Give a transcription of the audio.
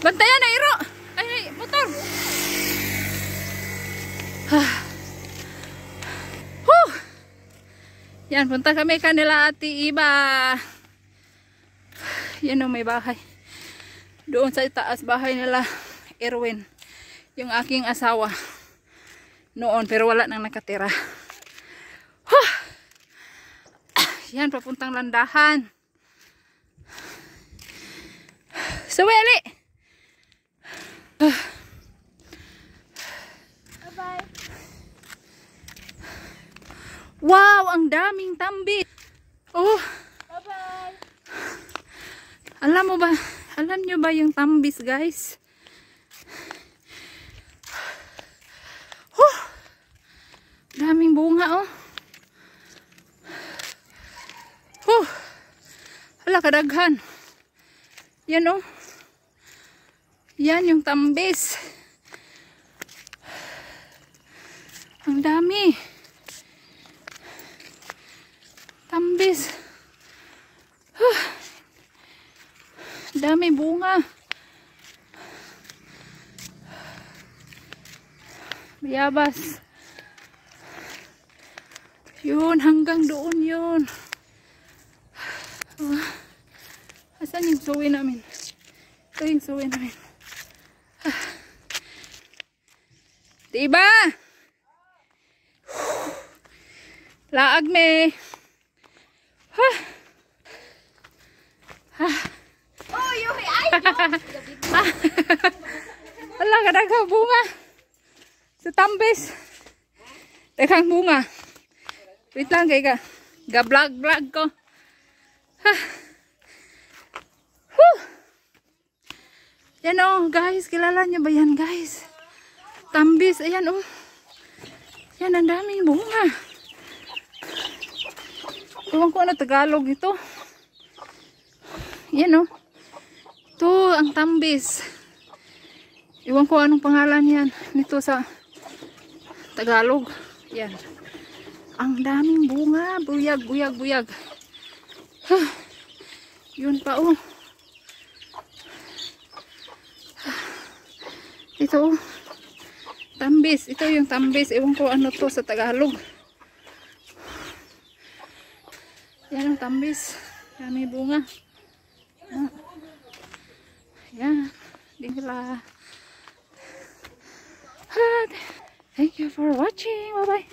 Bantayan na iro. Ay, motor. Yan, punta kami kanila Ate Iba. Yan o, may bahay. Doon sa taas bahay nila Erwin. Yung aking asawa. Noon, pero wala nang nakatira. Yan, papuntang landahan. Suweli! Bye-bye. Wow, ang daming tambi. Oh, Bye-bye. alam nyo ba yung tambis, guys? Daming bunga, oh. Hala, kadaghan. Yan, oh. Yan yung tambis. Ang dami. Tambis. Dami bunga. Bayabas. Yun, hanggang doon yun. Asan yung suwi namin? Ito yung suwi namin. Diba? Laag me. Oh, yuhi ay. Wala ka daghang bunga. Sa tambis. Daghang bunga. Wait lang kay ka. Ga-vlog ko. Yan oh, guys. Kilala niyo ba yan, guys? Tambis. Ayan oh. Yan, ang daming bunga. Ewan ko ano Tagalog ito. Yan oh. Ito, ang tambis. Ewan ko anong pangalan yan. Nito sa Tagalog. Yan. Ang daming bunga. Buyag, buyag, buyag. Yun pa oh. Ito oh. Tambis. Ito yung tambis. Ewan ko ano to sa Tagalog. Yan ang tambis. Dami bunga. Yan. Dingla. Thank you for watching. Bye bye.